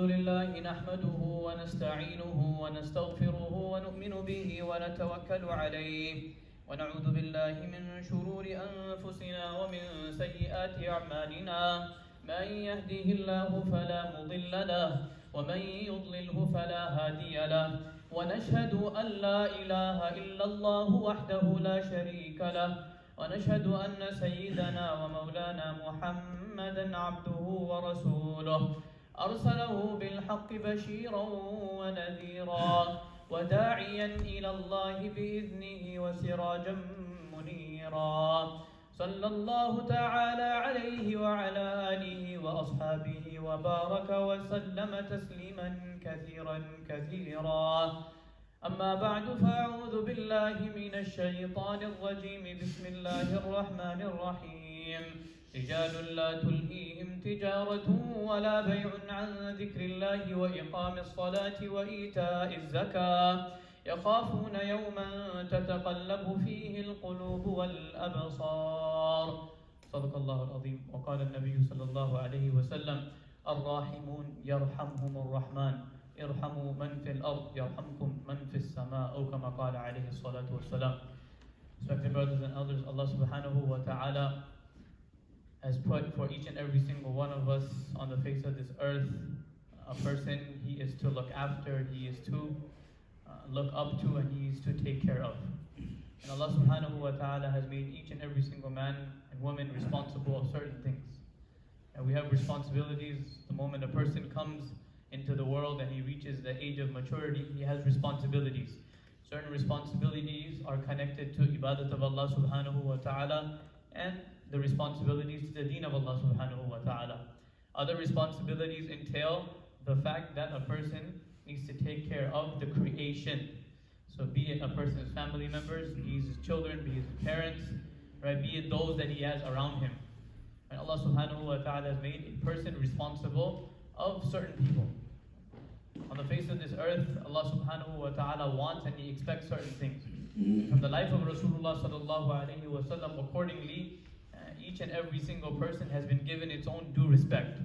لله نحمده ونستعينه ونستغفره ونؤمن به ونتوكل عليه ونعوذ بالله من شرور أنفسنا ومن سيئات أعمالنا من يهده الله فلا مضل له ومن يضلله فلا هادي له ونشهد أن لا إله إلا الله وحده لا شريك له ونشهد أن سيدنا ومولانا محمدا عبده ورسوله أرسله بالحق بشيرا ونذيرا وداعيا إلى الله بإذنه وسراجا منيرا صلى الله تعالى عليه وعلى آله وأصحابه وبارك وسلم تسليما كثيرا كثيرا أما بعد فأعوذ بالله من الشيطان الرجيم بسم الله الرحمن الرحيم رجال لا تلهيهم تجارة ولا بيع عن ذكر الله وإقام الصلاة وإيتاء الزكاة يخافون يوما تتقلب فيه القلوب والأبصار صدق الله العظيم وقال النبي صلى الله عليه وسلم الراحمون يرحمهم الرحمن ارحموا من في الأرض يرحمكم من في السماء أو كما قال عليه الصلاة والسلام. Respected brothers and elders, Allah subhanahu wa ta'ala has put for each and every single one of us on the face of this earth a person he is to look after, he is to look up to, and he is to take care of. And Allah subhanahu wa ta'ala has made each and every single man and woman responsible of certain things. And we have responsibilities. The moment a person comes into the world and he reaches the age of maturity, he has responsibilities. Certain responsibilities are connected to ibadat of Allah subhanahu wa ta'ala and the responsibilities to the deen of Allah subhanahu wa ta'ala. Other responsibilities entail the fact that a person needs to take care of the creation. So be it a person's family members, be it his children, be it his parents, right? Be it those that he has around him. And Allah subhanahu wa ta'ala has made a person responsible of certain people. On the face of this earth, Allah subhanahu wa ta'ala wants and He expects certain things. From the life of Rasulullah sallallahu alayhi wa sallam, accordingly, each and every single person has been given its own due respect.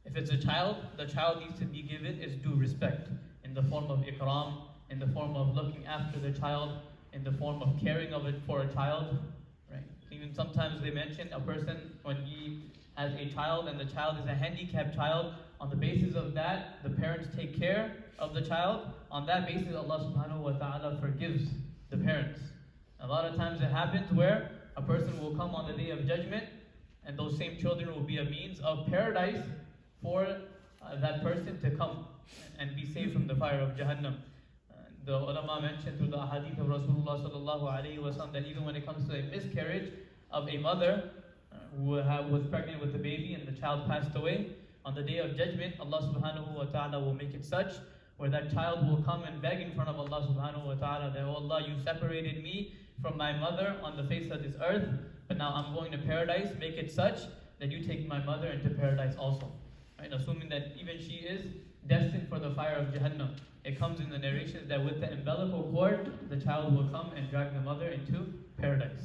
If it's a child, the child needs to be given its due respect in the form of ikram, in the form of looking after the child, in the form of caring of it for a child. Right? Even sometimes they mention a person when he has a child and the child is a handicapped child, on the basis of that, the parents take care of the child. On that basis, Allah subhanahu wa ta'ala forgives the parents. A lot of times it happens where a person will come on the day of judgment and those same children will be a means of paradise for that person to come and be saved from the fire of Jahannam. The ulama mentioned through the hadith of Rasulullah sallallahu alayhi wa sallam that even when it comes to a miscarriage of a mother who was pregnant with a baby and the child passed away, on the day of judgment, Allah subhanahu wa ta'ala will make it such where that child will come and beg in front of Allah subhanahu wa ta'ala that, oh Allah, you separated me from my mother on the face of this earth, but now I'm going to paradise. Make it such that you take my mother into paradise also. Right? Assuming that even she is destined for the fire of Jahannam. It comes in the narrations that with the umbilical cord, the child will come and drag the mother into paradise.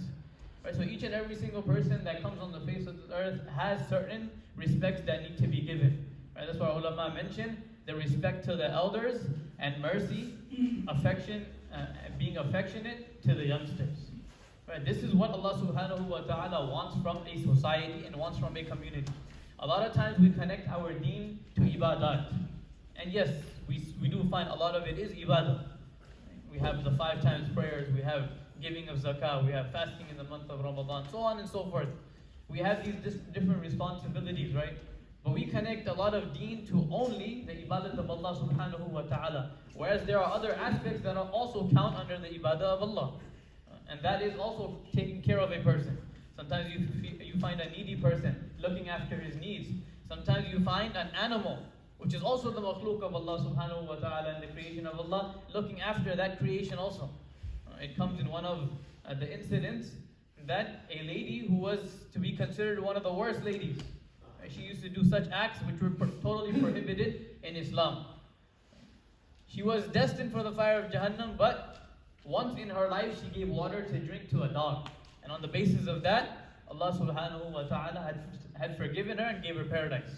Right, so each and every single person that comes on the face of the earth has certain respects that need to be given. Right, that's why ulama mentioned the respect to the elders and mercy, affection, being affectionate to the youngsters. Right, this is what Allah subhanahu wa ta'ala wants from a society and wants from a community. A lot of times we connect our deen to ibadat. And yes, we do find a lot of it is ibadah. We have the 5 times prayers, we have giving of zakah, we have fasting in the month of Ramadan, so on and so forth. We have these different responsibilities, right? But we connect a lot of deen to only the ibadat of Allah subhanahu wa ta'ala. Whereas there are other aspects that are also count under the ibadah of Allah. And that is also taking care of a person. Sometimes you find a needy person looking after his needs. Sometimes you find an animal, which is also the makhluk of Allah subhanahu wa ta'ala and the creation of Allah, looking after that creation also. It comes in one of the incidents that a lady who was to be considered one of the worst ladies, she used to do such acts which were totally prohibited in Islam. She was destined for the fire of Jahannam, but once in her life she gave water to drink to a dog. And on the basis of that, Allah subhanahu wa ta'ala had forgiven her and gave her paradise.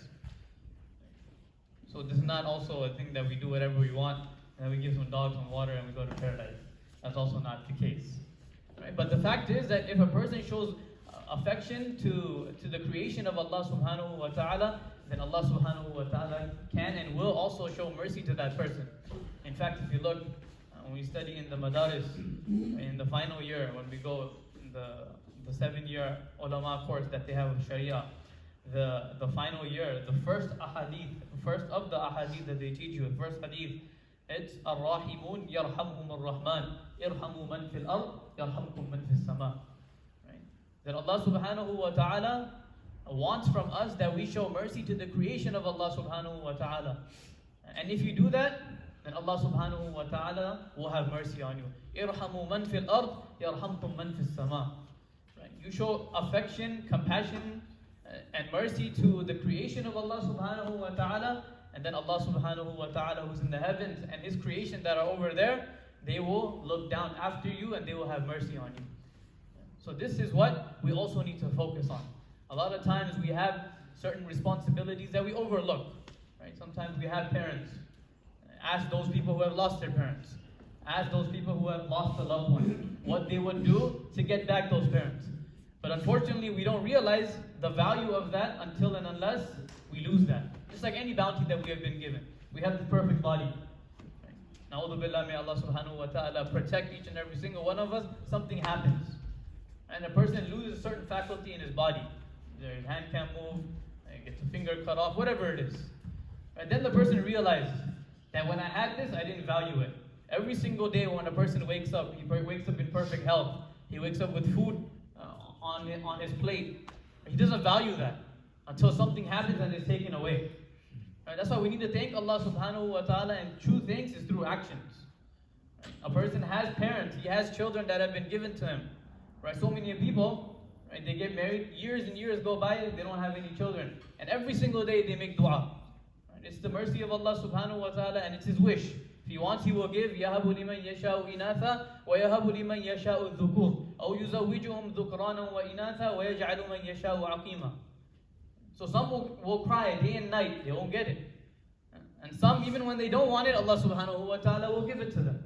So So this is not also a thing that we do whatever we want, and then we give some dogs some water and we go to paradise. That's also not the case. Right? But the fact is that if a person shows affection to the creation of Allah subhanahu wa ta'ala, then Allah subhanahu wa ta'ala can and will also show mercy to that person. In fact, if you look, when we study in the madaris, in the final year, when we go in the 7-year ulama course that they have of Sharia, the final year, the first of the ahadith that they teach you, the first hadith, it's Ar-Rahimun yarhamhum ar-Rahman irhamu man fil ard yarhamkum man fis sama. Right? That Allah subhanahu wa ta'ala wants from us that we show mercy to the creation of Allah subhanahu wa ta'ala. And if you do that, then Allah subhanahu wa ta'ala will have mercy on you. Irhamu man fil ard yarhamkum man fis sama. Right? You show affection, compassion, and mercy to the creation of Allah subhanahu wa ta'ala, and then Allah subhanahu wa ta'ala who's in the heavens and His creation that are over there, they will look down after you and they will have mercy on you. So this is what we also need to focus on. A lot of times we have certain responsibilities that we overlook. Right? Sometimes we have parents. Ask those people who have lost their parents. Ask those people who have lost a loved one what they would do to get back those parents. But unfortunately, we don't realize the value of that until and unless we lose that. Just like any bounty that we have been given. We have the perfect body. Na'udhu billah, may Allah subhanahu wa ta'ala protect each and every single one of us. Something happens. And a person loses a certain faculty in his body. Their hand can't move, gets a finger cut off, whatever it is. And then the person realizes that when I had this, I didn't value it. Every single day when a person wakes up, he wakes up in perfect health. He wakes up with food on his plate. He doesn't value that until something happens and it's taken away. Right? That's why we need to thank Allah subhanahu wa ta'ala, and true thanks is through actions. Right? A person has parents, he has children that have been given to him. Right? So many people, right, they get married, years and years go by, they don't have any children. And every single day they make dua. Right? It's the mercy of Allah subhanahu wa ta'ala, and it's His wish. If He wants, He will give. يَهَبُ لِمَنْ يَشَاءُ إِنَاثًا وَيَهَبُ لِمَنْ يَشَاءُ الذُّكُورَ أَوْ يُزَوِّجُهُمْ ذُكْرَانًا وَإِنَاثًا وَيَجْعَلُ مَنْ يَشَاءُ عَقِيمًا. So some will cry day and night, they won't get it. And some, even when they don't want it, Allah subhanahu wa ta'ala will give it to them.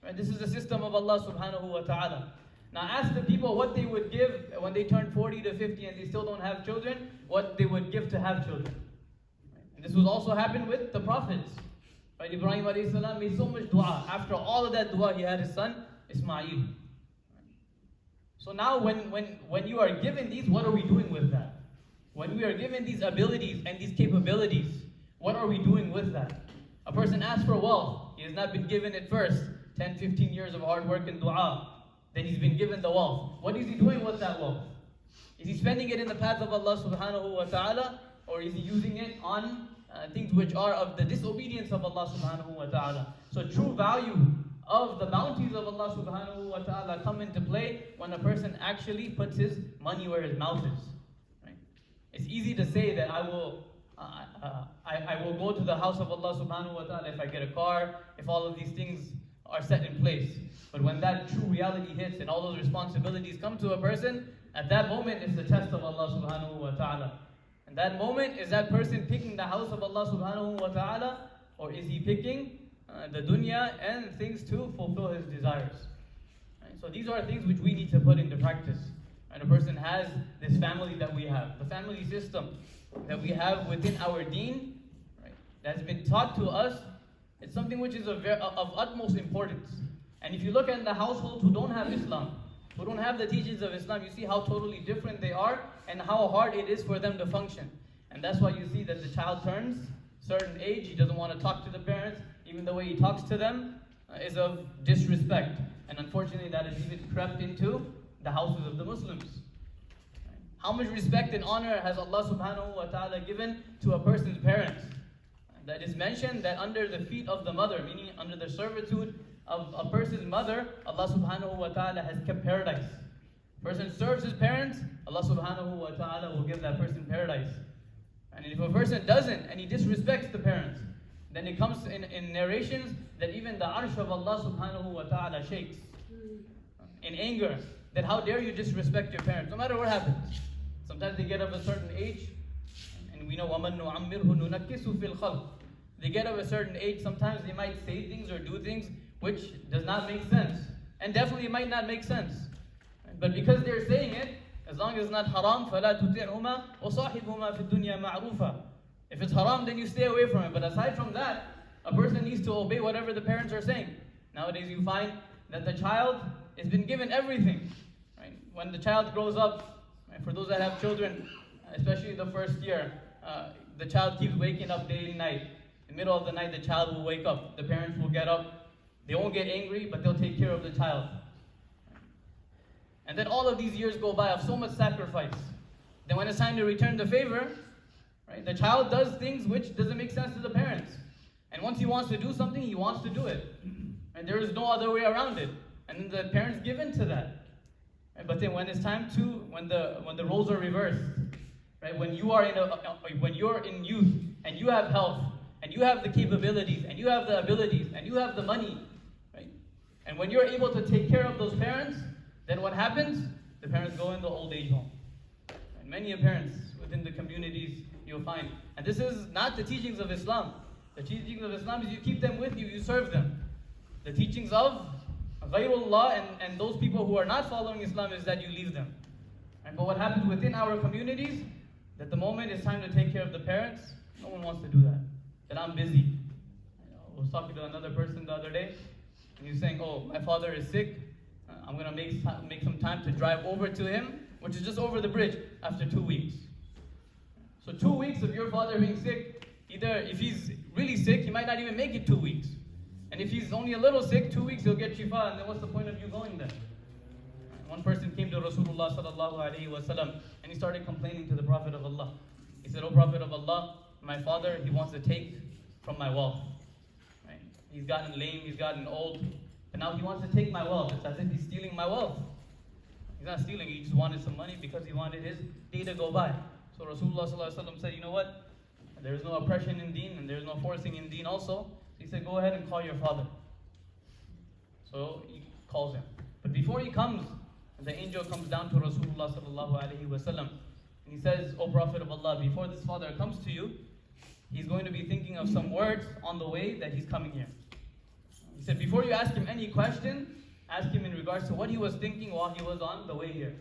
Right? This is the system of Allah subhanahu wa ta'ala. Now ask the people what they would give when they turn 40 to 50 and they still don't have children, what they would give to have children. And this was also happened with the prophets. Right? Ibrahim alayhi salam made so much dua. After all of that dua, he had his son Ismail. So now when you are given these, what are we doing with that? When we are given these abilities and these capabilities, what are we doing with that? A person asks for wealth. He has not been given it first. 10, 15 years of hard work and dua. Then he's been given the wealth. What is he doing with that wealth? Is he spending it in the path of Allah subhanahu wa ta'ala? Or is he using it on things which are of the disobedience of Allah subhanahu wa ta'ala? So true value of the bounties of Allah subhanahu wa ta'ala come into play when a person actually puts his money where his mouth is. Right? It's easy to say that I will go to the house of Allah subhanahu wa ta'ala if I get a car, if all of these things are set in place. But when that true reality hits and all those responsibilities come to a person, at that moment it's the test of Allah subhanahu wa ta'ala. And that moment, is that person picking the house of Allah subhanahu wa ta'ala, or is he picking the dunya and things to fulfill his desires? Right? So these are things which we need to put into practice. And a person has this family that we have, the family system that we have within our deen, right, that's been taught to us. It's something which is of utmost importance. And if you look at the households who don't have Islam, who don't have the teachings of Islam, you see how totally different they are and how hard it is for them to function. And that's why you see that the child turns a certain age, he doesn't want to talk to the parents, even the way he talks to them is of disrespect. And unfortunately that has even crept into the houses of the Muslims. How much respect and honor has Allah subhanahu wa ta'ala given to a person's parents? That is mentioned that under the feet of the mother, meaning under the servitude of a person's mother, Allah subhanahu wa ta'ala has kept paradise. A person serves his parents, Allah subhanahu wa ta'ala will give that person paradise. And if a person doesn't and he disrespects the parents, then it comes in narrations that even the arsh of Allah subhanahu wa ta'ala shakes in anger, that how dare you disrespect your parents, no matter what happens. Sometimes they get of a certain age, and we know وَمَن نُعَمِّرْهُ نُنَكِّسُ فِي الْخَلْقِ. They get of a certain age, sometimes they might say things or do things which does not make sense. And definitely might not make sense. But because they're saying it, as long as it's not haram, فَلَا تُطِعْهُمَا وَصَاحِبْهُمَا فِي الدُّنْيَا مَعْرُوفًا. If it's haram, then you stay away from it. But aside from that, a person needs to obey whatever the parents are saying. Nowadays you find that the child has been given everything. Right? When the child grows up, right, for those that have children, especially the first year, the child keeps waking up day and night. In the middle of the night, the child will wake up. The parents will get up. They won't get angry, but they'll take care of the child. And then all of these years go by of so much sacrifice. Then when it's time to return the favor, right, the child does things which doesn't make sense to the parents. And once he wants to do something, he wants to do it. And there is no other way around it. And then the parents give in to that. Right? But then when it's time to, when the roles are reversed, right? When you're in youth and you have health and you have the capabilities and you have the abilities and you have the money, right? And when you're able to take care of those parents, then what happens? The parents go in the old age home. And many parents within the communities you'll find. And this is not the teachings of Islam. The teachings of Islam is you keep them with you, you serve them. The teachings of Ghayrullah and those people who are not following Islam is that you leave them. Right? But what happens within our communities, that the moment it's time to take care of the parents, no one wants to do that. That I'm busy. I was talking to another person the other day, and he was saying, oh, my father is sick. I'm going to make some time to drive over to him, which is just over the bridge, after 2 weeks. So 2 weeks of your father being sick, either if he's really sick, he might not even make it 2 weeks. And if he's only a little sick, 2 weeks he'll get shifa, and then what's the point of you going there? One person came to Rasulullah sallallahu alaihi wasallam, and he started complaining to the Prophet of Allah. He said, "O Prophet of Allah, my father, he wants to take from my wealth. Right? He's gotten lame, he's gotten old, but now he wants to take my wealth. It's as if he's stealing my wealth. He's not stealing, he just wanted some money because he wanted his day to go by." So Rasulullah sallallahu alaihi wasallam said, you know what? There is no oppression in deen and there is no forcing in deen also. He said, go ahead and call your father. So he calls him. But before he comes, the angel comes down to Rasulullah sallallahu alaihi wasallam, and he says, "O Prophet of Allah, before this father comes to you, he's going to be thinking of some words on the way that he's coming here." He said, before you ask him any question, ask him in regards to what he was thinking while he was on the way here.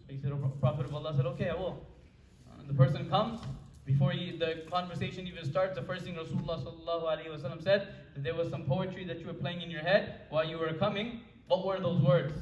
So he said, "O Prophet of Allah," said, "Okay, I will." The person comes. Before the conversation even starts, the first thing Rasulullah sallallahu alaihi wasallam said, that there was some poetry that you were playing in your head while you were coming. What were those words?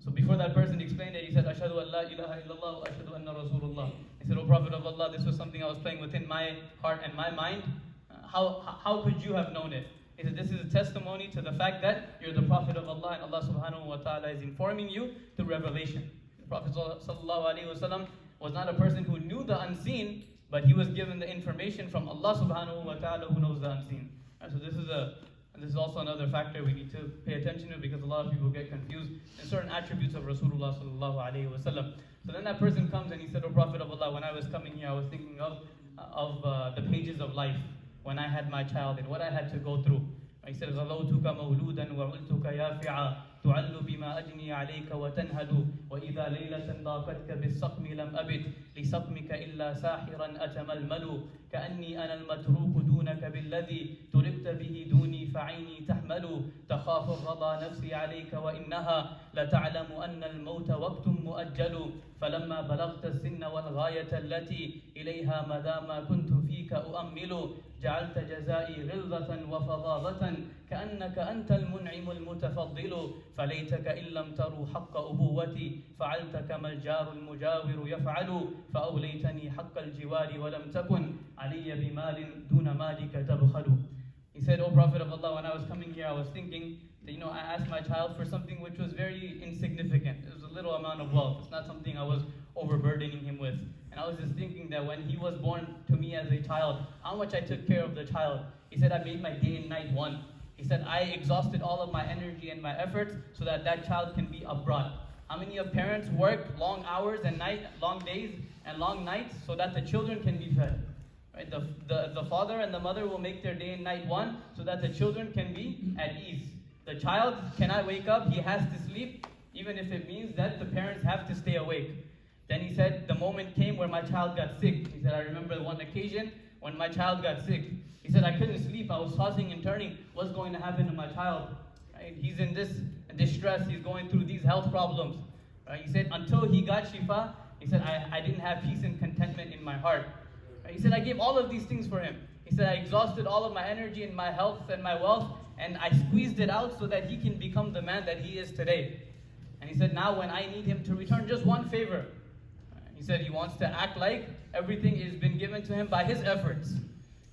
So before that person explained it, he said, "Ashhadu an la ilaha illallah wa ashhadu anna Rasulullah." He said, "O Prophet of Allah, this was something I was playing within my heart and my mind. How could you have known it?" He said, "This is a testimony to the fact that you're the Prophet of Allah and Allah subhanahu wa ta'ala is informing you through revelation." The Prophet sallallahu alaihi wasallam was not a person who knew the unseen, but he was given the information from Allah subhanahu wa ta'ala who knows the unseen. And so this is also another factor we need to pay attention to, because a lot of people get confused in certain attributes of Rasulullah sallallahu alaihi wasallam. So then that person comes and he said, "O Prophet of Allah, when I was coming here, I was thinking of the pages of life when I had my child and what I had to go through." He said, "غَلَوْتُكَ مَوْلُودًا وَعُلْتُكَ يَافِعًا تعل بما أجني عليك وتنهد وإذا ليلة ضاقتك بالسقم لم أبد لسقمك إلا ساحرا أتململ كأني أنا المتروك دونك بالذي تركت به دوني فعيني تحمل تخاف الرضا نفسي عليك وإنها لتعلم أن الموت وقت مؤجل فلما بلغت السن والغاية التي إليها مدام كنت فيك أؤمل جعلت جزائي غلظة وفظاظة كأنك أنت المنعم المتفضل فليتك إن لم تروا حق أبوتي فعلت كما الجار المجاور يفعل فأوليتني حق الجوار ولم تكن علي بمال دون مالك تبخل." He said, "O Prophet of Allah, when I was coming here, I was thinking that, I asked my child for something which was very insignificant. It was a little amount of wealth. It's not something I was overburdening him with. And I was just thinking that when he was born to me as a child, how much I took care of the child." He said, "I made my day and night one." He said, "I exhausted all of my energy and my efforts so that that child can be abroad." How many of parents work long hours and long days and long nights so that the children can be fed? Right? The father and the mother will make their day and night one so that the children can be at ease. The child cannot wake up, he has to sleep, even if it means that the parents have to stay awake. Then he said, the moment came where my child got sick. He said, "I remember one occasion when my child got sick." He said, I couldn't sleep. I was tossing and turning. What's going to happen to my child? Right? He's in this distress. He's going through these health problems. Right? He said, until he got shifa, he said, I didn't have peace and contentment in my heart. Right? He said, I gave all of these things for him. He said, I exhausted all of my energy and my health and my wealth, and I squeezed it out so that he can become the man that he is today. And he said, now when I need him to return just one favor, he said he wants to act like everything has been given to him by his efforts.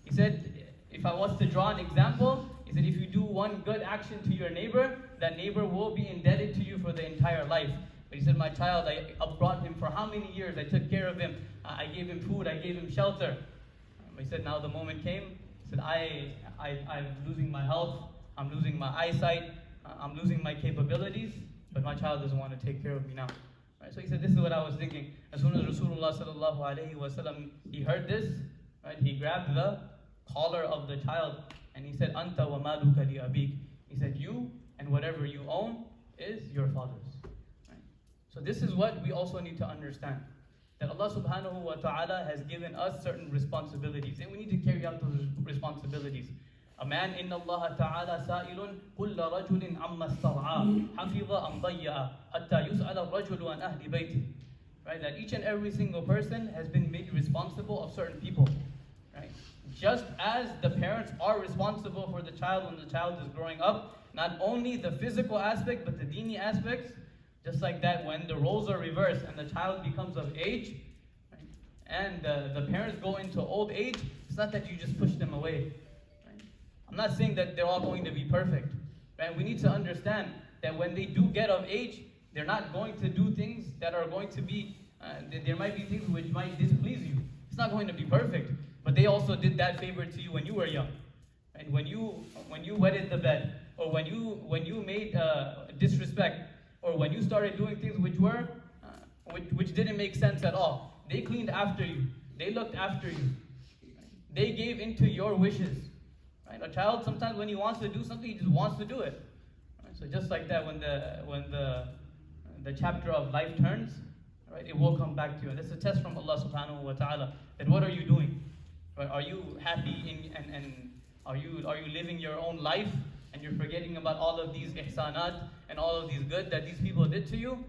He said, if I was to draw an example, he said, if you do one good action to your neighbor, that neighbor will be indebted to you for the entire life. But he said, my child, I brought him for how many years? I took care of him. I gave him food. I gave him shelter. He said, now the moment came. He said, I'm losing my health. I'm losing my eyesight. I'm losing my capabilities. But my child doesn't want to take care of me now. Right? So he said, this is what I was thinking. As soon as Rasulullah sallallahu alaihi wasallam, he heard this, right, he grabbed the collar of the child and he said, Anta wa maluka li abik. He said, you and whatever you own is your father's. Right? So this is what we also need to understand. That Allah subhanahu wa ta'ala has given us certain responsibilities and we need to carry out those responsibilities. A man, inna Allah ta'ala sa'ilun kulla rajulin amma star'a hafiza am dayya'a hatta yus'ala ar-rajulu an ahli bayti. Right? That each and every single person has been made responsible of certain people. Right? Just as the parents are responsible for the child when the child is growing up, not only the physical aspect but the dini aspects, just like that when the roles are reversed and the child becomes of age, right, and the parents go into old age, it's not that you just push them away. Right? I'm not saying that they're all going to be perfect. Right? We need to understand that when they do get of age, they're not going to do things that are going to be, there might be things which might displease you. It's not going to be perfect. But they also did that favor to you when you were young. And when you wetted the bed, or when you made disrespect, or when you started doing things which didn't make sense at all, they cleaned after you. They looked after you. They gave into your wishes. Right? A child, sometimes when he wants to do something, he just wants to do it. Right? So just like that, when the chapter of life turns, right, it will come back to you. And that's a test from Allah subhanahu wa ta'ala. That what are you doing? Right? Are you happy and are you living your own life and you're forgetting about all of these ihsanat and all of these good that these people did to you?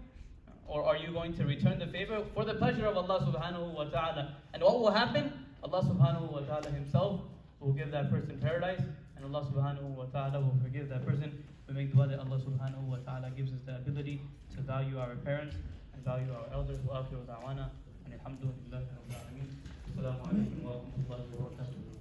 Or are you going to return the favor for the pleasure of Allah subhanahu wa ta'ala? And what will happen? Allah subhanahu wa ta'ala himself will give that person paradise, and Allah subhanahu wa ta'ala will forgive that person. We make dua that Allah subhanahu wa ta'ala gives us the ability to value our parents and value our elders. Wa akhiru da'wana and alhamdulillahi rabbil alamin. Assalamu alaikum wa rahmatullahi wa barakatuh.